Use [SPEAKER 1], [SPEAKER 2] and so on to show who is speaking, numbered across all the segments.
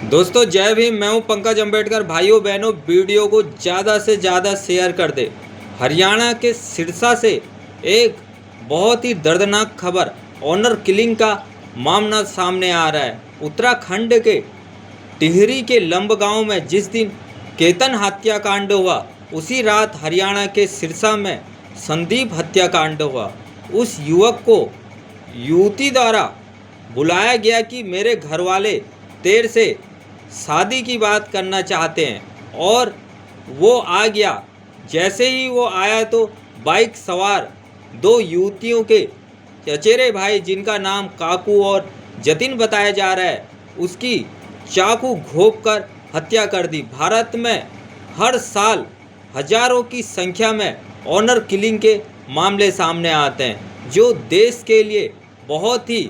[SPEAKER 1] दोस्तों जय भीम। मैं हूं पंकज अम्बेडकर। भाइयों बहनों, वीडियो को ज़्यादा से ज़्यादा शेयर कर दे। हरियाणा के सिरसा से एक बहुत ही दर्दनाक खबर, ऑनर किलिंग का मामला सामने आ रहा है। उत्तराखंड के टिहरी के लंब गांव में जिस दिन केतन हत्याकांड हुआ, उसी रात हरियाणा के सिरसा में संदीप हत्याकांड हुआ। उस युवक को युवती द्वारा बुलाया गया कि मेरे घर वाले तेरे से शादी की बात करना चाहते हैं, और वो आ गया। जैसे ही वो आया तो बाइक सवार दो युवतियों के चचेरे भाई, जिनका नाम काकू और जतिन बताया जा रहा है, उसकी चाकू घोंप कर हत्या कर दी। भारत में हर साल हजारों की संख्या में ऑनर किलिंग के मामले सामने आते हैं, जो देश के लिए बहुत ही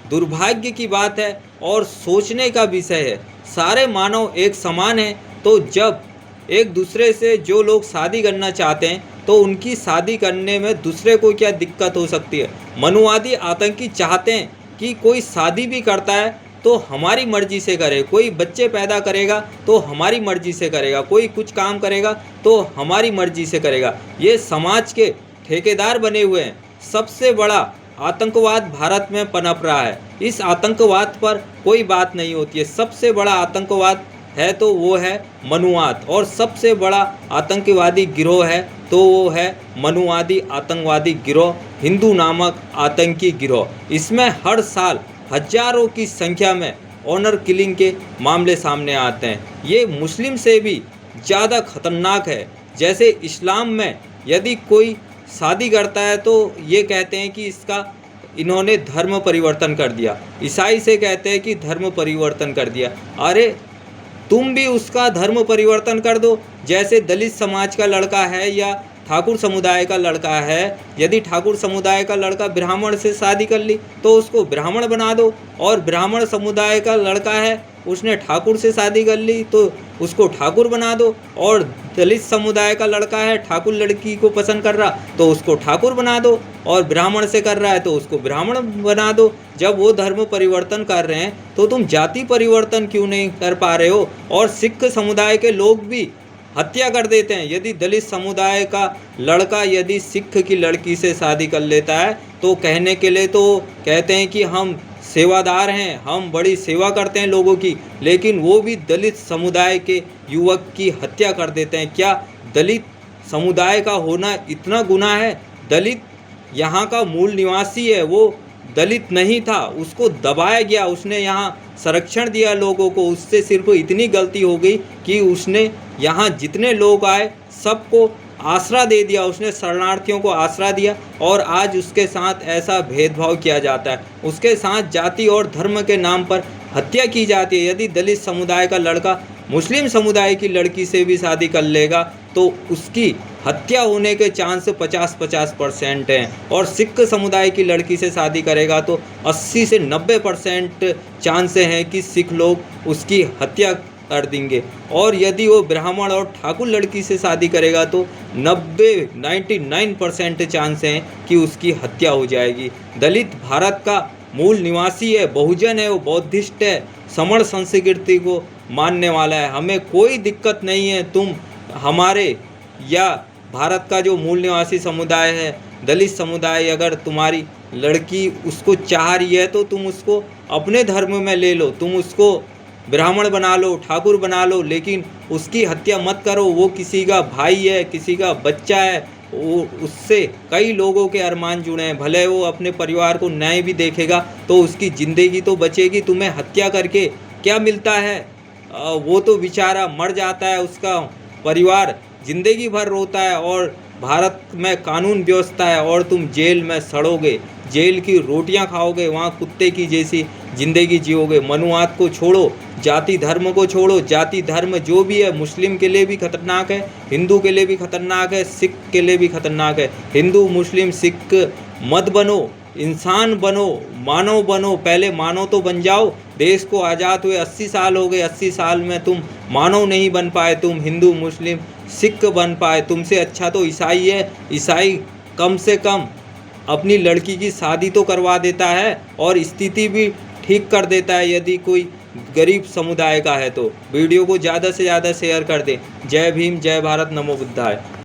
[SPEAKER 1] दुर्भाग्य की बात है और सोचने का विषय है। सारे मानव एक समान हैं, तो जब एक दूसरे से जो लोग शादी करना चाहते हैं तो उनकी शादी करने में दूसरे को क्या दिक्कत हो सकती है। मनुवादी आतंकी चाहते हैं कि कोई शादी भी करता है तो हमारी मर्जी से करे, कोई बच्चे पैदा करेगा तो हमारी मर्जी से करेगा, कोई कुछ काम करेगा तो हमारी मर्जी से करेगा। ये समाज के ठेकेदार बने हुए हैं। सबसे बड़ा आतंकवाद भारत में पनप रहा है। इस आतंकवाद पर कोई बात नहीं होती है। सबसे बड़ा आतंकवाद है तो वो है मनुवाद, और सबसे बड़ा आतंकवादी गिरोह है तो वो है मनुवादी आतंकवादी गिरोह, हिंदू नामक आतंकी गिरोह। इसमें हर साल हजारों की संख्या में ऑनर किलिंग के मामले सामने आते हैं। ये मुस्लिम से भी ज़्यादा खतरनाक है। जैसे इस्लाम में यदि कोई शादी करता है तो ये कहते हैं कि इन्होंने धर्म परिवर्तन कर दिया। ईसाई से कहते हैं कि धर्म परिवर्तन कर दिया। अरे तुम भी उसका धर्म परिवर्तन कर दो। जैसे दलित समाज का लड़का है या ठाकुर समुदाय का लड़का है, यदि ठाकुर समुदाय का लड़का ब्राह्मण से शादी कर ली तो उसको ब्राह्मण बना दो, और ब्राह्मण समुदाय का लड़का है उसने ठाकुर से शादी कर ली तो उसको ठाकुर बना दो, और दलित समुदाय का लड़का है ठाकुर लड़की को पसंद कर रहा तो उसको ठाकुर बना दो, और ब्राह्मण से कर रहा है तो उसको ब्राह्मण बना दो। जब वो धर्म परिवर्तन कर रहे हैं तो तुम जाति परिवर्तन क्यों नहीं कर पा रहे हो। और सिख समुदाय के लोग भी हत्या कर देते हैं। यदि दलित समुदाय का लड़का यदि सिख की लड़की से शादी कर लेता है तो कहने के लिए तो कहते हैं कि हम सेवादार हैं, हम बड़ी सेवा करते हैं लोगों की, लेकिन वो भी दलित समुदाय के युवक की हत्या कर देते हैं। क्या दलित समुदाय का होना इतना गुनाह है? दलित यहाँ का मूल निवासी है, वो दलित नहीं था, उसको दबाया गया, उसने यहाँ संरक्षण दिया लोगों को। उससे सिर्फ इतनी गलती हो गई कि उसने यहाँ जितने लोग आए सबको आसरा दे दिया, उसने शरणार्थियों को आसरा दिया, और आज उसके साथ ऐसा भेदभाव किया जाता है। उसके साथ जाति और धर्म के नाम पर हत्या की जाती है। यदि दलित समुदाय का लड़का मुस्लिम समुदाय की लड़की से भी शादी कर लेगा तो उसकी हत्या होने के चांस 50-50% हैं, और सिख समुदाय की लड़की से शादी करेगा तो 80 से 90% चांस हैं कि सिख लोग उसकी हत्या कर देंगे। और यदि वो ब्राह्मण और ठाकुर लड़की से शादी करेगा तो 99% चांस हैं कि उसकी हत्या हो जाएगी। दलित भारत का मूल निवासी है, बहुजन है, वो बौद्धिस्ट है, समण संस्कृति को मानने वाला है। हमें कोई दिक्कत नहीं है, तुम हमारे या भारत का जो मूल निवासी समुदाय है, दलित समुदाय, अगर तुम्हारी लड़की उसको चाह रही है तो तुम उसको अपने धर्म में ले लो, तुम उसको ब्राह्मण बना लो, ठाकुर बना लो, लेकिन उसकी हत्या मत करो। वो किसी का भाई है, किसी का बच्चा है, वो उससे कई लोगों के अरमान जुड़े हैं। भले वो अपने परिवार को न्याय भी देखेगा तो उसकी ज़िंदगी तो बचेगी। तुम्हें हत्या करके क्या मिलता है? वो तो बेचारा मर जाता है, उसका परिवार ज़िंदगी भर रोता है, और भारत में कानून व्यवस्था है और तुम जेल में सड़ोगे, जेल की रोटियां खाओगे, वहाँ कुत्ते की जैसी ज़िंदगी जियोगे। मनुवाद को छोड़ो, जाति धर्म को छोड़ो। जाति धर्म जो भी है मुस्लिम के लिए भी खतरनाक है, हिंदू के लिए भी खतरनाक है, सिख के लिए भी खतरनाक है। हिंदू मुस्लिम सिख मत बनो, इंसान बनो, मानव बनो। पहले मानव तो बन जाओ। देश को आज़ाद हुए 80 साल हो गए, 80 साल में तुम मानव नहीं बन पाए, तुम हिंदू मुस्लिम सिख बन पाए। तुमसे अच्छा तो ईसाई है। ईसाई कम से कम अपनी लड़की की शादी तो करवा देता है और स्थिति भी ठीक कर देता है यदि कोई गरीब समुदाय का है तो। वीडियो को ज़्यादा से ज़्यादा शेयर कर दें। जय भीम, जय भारत, नमो बुद्धाय।